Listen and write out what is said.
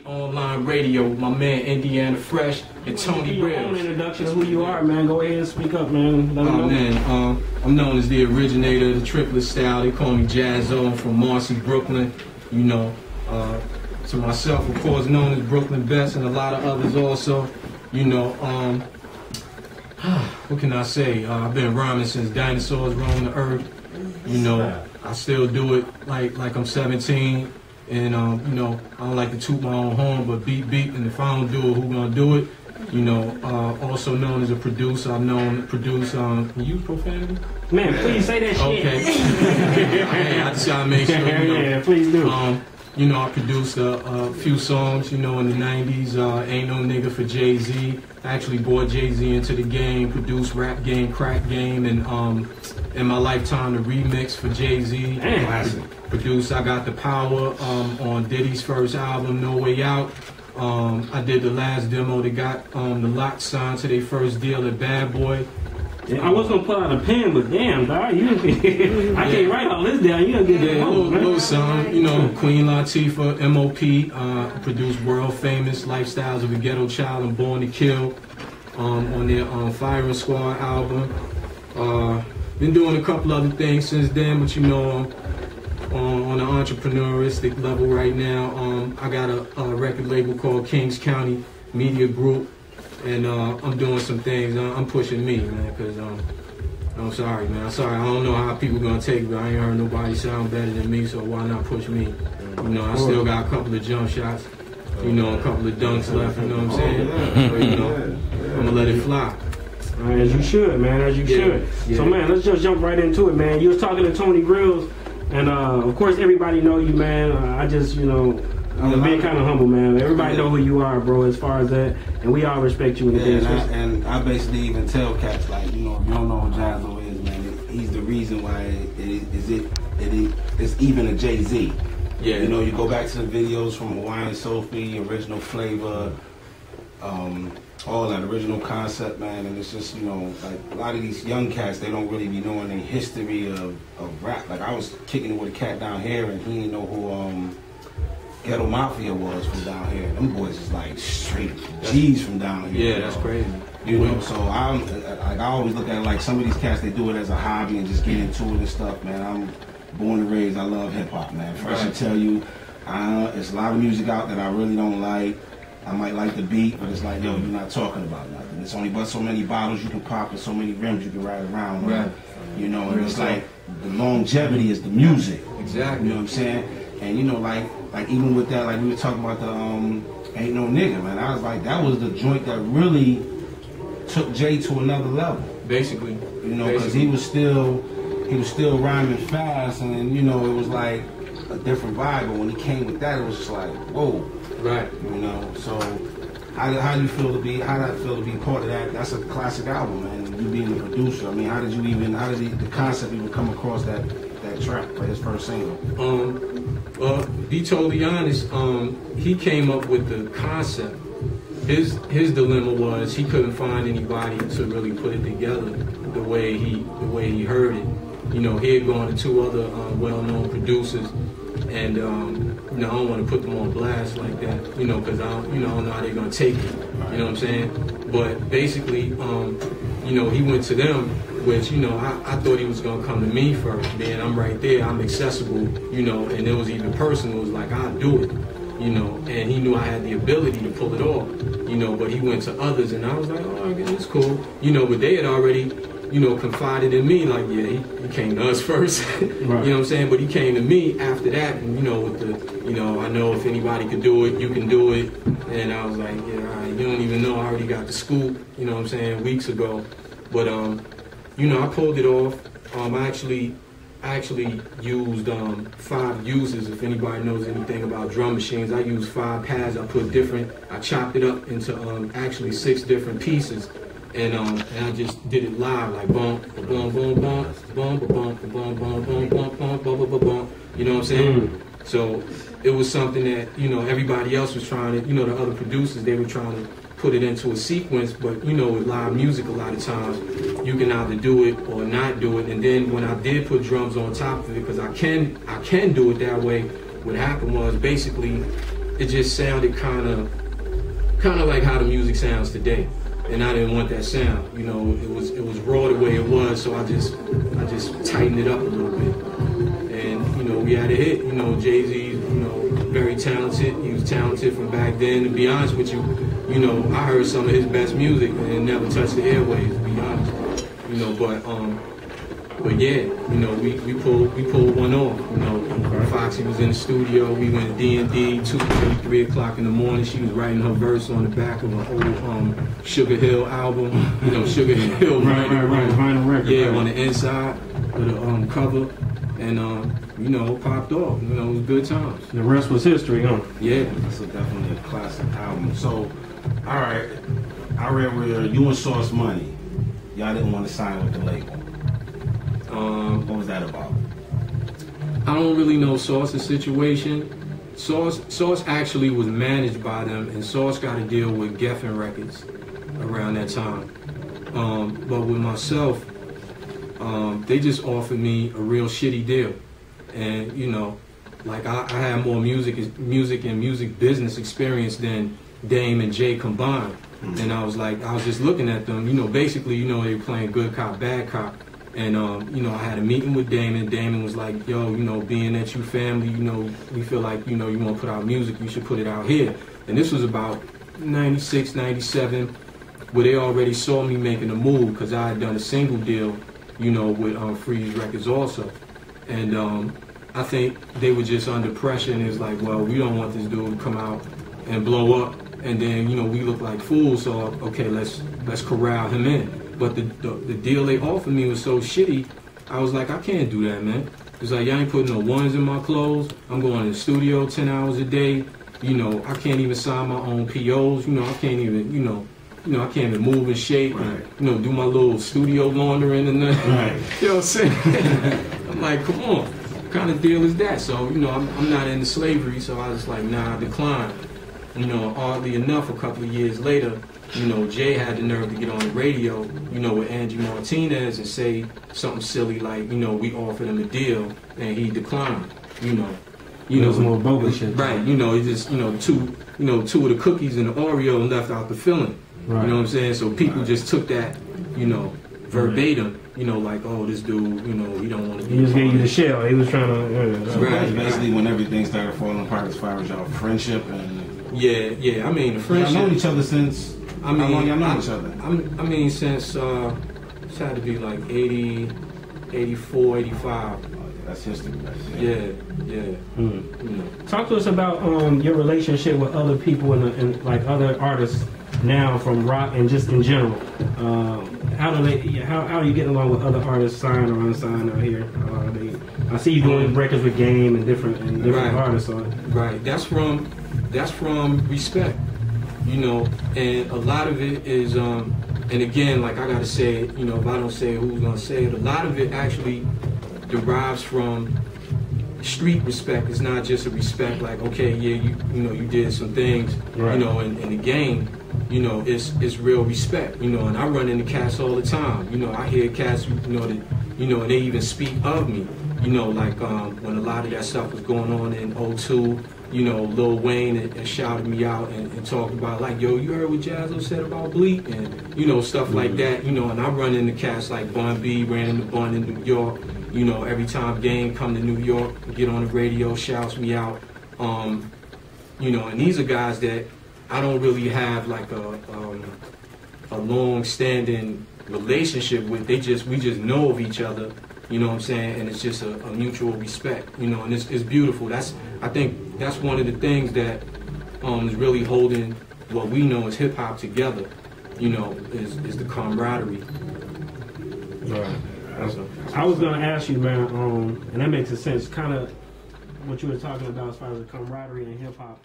Online radio, my man Indiana Fresh and Tony Your own introduction of who you are, man. Go ahead and speak up, man. Let Oh man, I'm known as the originator of the triplet style. They call me Jaz O. I'm from Marcy, Brooklyn. You know, to myself, of course, known as Brooklyn Best, and a lot of others also. You know, what can I say? I've been rhyming since dinosaurs roamed the earth. You know, I still do it like I'm 17. And, you know, I don't like to toot my own horn, but beat, and if I don't do it, who gonna do it? You know, also known as a producer, I'm known to produce, can you use profanity? Man, please say that shit. Okay. Hey, I just gotta make sure, you know. Yeah, please do. You know, I produced a few songs, you know, in the 90s, Ain't No Nigga for Jay-Z. I actually brought Jay-Z into the game, produced Rap Game, Crack Game, and in my lifetime, the remix for Jay-Z. Classic. Produced I Got the Power on Diddy's first album, No Way Out. I did the last demo that got the Lock signed to their first deal at Bad Boy. Yeah, I was gonna pull out a pen, but damn, dog, you I can't write all this down. You gonna get a little song. You know, Queen Latifah, M.O.P. Produced world famous Lifestyles of a Ghetto Child and Born to Kill on their Firing Squad album. Been doing a couple other things since then, but you know, on an entrepreneuristic level right now, I got a record label called Kings County Media Group. And I'm doing some things. I'm pushing me, man, because I'm sorry, man. I'm sorry. I don't know how people gonna take it, but I ain't heard nobody sound better than me, so why not push me? You know, I still got a couple of jump shots, you know, a couple of dunks left, you know what I'm saying? So, you know, I'm gonna let it fly. As you should, man, as you should. Yeah. So, man, let's just jump right into it, man. You was talking to Tony Grills, and of course, everybody know you, man. I just, you know, I'm being kind of humble, man. Everybody know who you are, bro, as far as that, and we all respect you in the business. And I basically even tell cats, like, you know, if you don't know who Jaz O is, man, he's the reason why it's even a Jay-Z. Yeah. You know, you go back to the videos from Hawaiian Sophie, Original Flavor, all that original concept, man, and it's just, you know, like a lot of these young cats, they don't really be knowing the history of rap. Like, I was kicking it with a cat down here, and he didn't know who Ghetto Mafia was from down here. Them boys is like straight G's from down here. Yeah, that's crazy. You know, so I always look at it like some of these cats, they do it as a hobby and just get into it and stuff, man. I'm born and raised, I love hip hop, man. First I tell you, it's a lot of music out that I really don't like. I might like the beat, but it's like, yo, you're not talking about nothing. It's only but so many bottles you can pop and so many rims you can ride around with. Right. You know, and it's like the longevity is the music. Exactly. You know what I'm saying? And you know, like even with that, like we were talking about the Ain't No Nigga, man. I was like, that was the joint that really took Jay to another level. Basically. You know, because he was still rhyming fast, and then, you know, it was like a different vibe. But when he came with that, it was just like, whoa. Right. You know, so how did that feel to be part of that? That's a classic album, man. You being the producer, I mean, how did the concept even come across that track for his first single? Well, to be totally honest, he came up with the concept. His dilemma was he couldn't find anybody to really put it together the way he heard it. You know, he had gone to two other well-known producers, and you know, I don't want to put them on blast like that, you know, because I don't know how they're gonna take it. You know what I'm saying? But basically, you know, he went to them. Which, you know, I thought he was going to come to me first. Man, I'm right there, I'm accessible, you know, and it was even personal. It was like, I'll do it, you know, and he knew I had the ability to pull it off, you know, but he went to others, and I was like, oh, it's cool, you know, but they had already, you know, confided in me, like, yeah, he came to us first, right. You know what I'm saying, but he came to me after that, and, you know, with the, you know, I know if anybody could do it, you can do it, and I was like, yeah, all right, you don't even know, I already got the scoop, you know what I'm saying, weeks ago, but, you know, I pulled it off. I actually used 5 uses. If anybody knows anything about drum machines, I used 5 pads. I chopped it up into actually 6 different pieces, and I just did it live, like boom, boom, boom, boom, boom, boom, boom, boom, boom, boom, boom, boom, boom, boom, boom. You know what I'm saying? So it was something that, you know, everybody else was trying to, you know, the other producers, they were trying to put it into a sequence, but you know, with live music, a lot of times you can either do it or not do it. And then when I did put drums on top of it, because I can do it that way, what happened was basically it just sounded kind of like how the music sounds today, and I didn't want that sound. You know, it was raw the way it was, so I just tightened it up a little bit, and you know, we had a hit. You know, Jay-Z, you know, very talented. He was talented from back then. To be honest with you, you know, I heard some of his best music and it never touched the airwaves. To be honest, you know, but yeah, you know, we pulled one off. You know, Foxy was in the studio. We went D&D 2, 3 o'clock in the morning. She was writing her verse on the back of an old Sugar Hill album. You know, Sugar Hill. right. Vinyl record. Yeah, on the inside with a cover, and you know, popped off. You know, it was good times. The rest was history, huh? Yeah, that's definitely a classic album. So, all right, I read where you and Sauce Money, y'all didn't want to sign with the label. What was that about? I don't really know Sauce's situation. Sauce actually was managed by them, and Sauce got a deal with Geffen Records around that time. But with myself, they just offered me a real shitty deal, and you know, like I had more music and music business experience than Dame and Jay combined. And I was just looking at them, you know, basically, you know, they were playing good cop, bad cop. And, you know, I had a meeting with Damon. Damon was like, yo, you know, being that you family, you know, we feel like, you know, you want to put out music, you should put it out here. And this was about 96, 97, where they already saw me making a move because I had done a single deal, you know, with Freeze Records also. And I think they were just under pressure, and it was like, well, we don't want this dude to come out and blow up. And then, you know, we look like fools, so, okay, let's corral him in. But the deal they offered me was so shitty, I was like, I can't do that, man. It's like, y'all ain't putting no ones in my clothes. I'm going to the studio 10 hours a day. You know, I can't even sign my own POs. You know, I can't even, you know, I can't even move and shake. Right. And, you know, do my little studio laundering and nothing. Right. You know what I'm saying? I'm like, come on, what kind of deal is that? So, you know, I'm not into slavery, so I was like, nah, I declined. You know, oddly enough, a couple of years later, you know, Jay had the nerve to get on the radio, you know, with Angie Martinez and say something silly like, you know, we offered him a deal and he declined. You know, some more bogus shit. Right. You know, he just, you know, two of the cookies and the Oreo and left out the filling. Right. You know what I'm saying? So people just took that, you know, verbatim. You know, like, oh, this dude, you know, he don't want to be. He just gave you the shell. He was trying to. So right. Basically, when everything started falling apart as far as y'all friendship and. Yeah. I mean, the friendship. Y'all known each other since. How long y'all known each other? I mean, since it's had to be like 80, 84, 85. That's history. Yeah. You know. Talk to us about your relationship with other people and like other artists now from rock and just in general. How are you getting along with other artists signed or unsigned out here? I see you doing records with Game and different right. artists. Right. That's from respect. You know, and a lot of it is, and again, like I gotta say it, you know, if I don't say it, who's gonna say it? A lot of it actually derives from street respect. It's not just a respect like, okay, yeah, you know, you did some things, right. You know, in the game, you know, it's real respect, you know, and I run into cats all the time. You know, I hear cats, you know, that, you know, and they even speak of me, you know, like when a lot of that stuff was going on in 02. You know, Lil Wayne and shouted me out and talked about like, yo, you heard what Jaz O said about Bleak and, you know, stuff like that, you know, and I run into cats like Bun B, ran into Bun in New York, you know, every time Game come to New York, get on the radio, shouts me out, you know, and these are guys that I don't really have like a long-standing relationship with. We just know of each other, you know what I'm saying, and it's just a mutual respect, you know, and it's beautiful. I think that's one of the things that is really holding what we know as hip hop together, you know, is the camaraderie. Right. I was gonna ask you, man, and that makes a sense, kind of what you were talking about as far as the camaraderie in hip hop.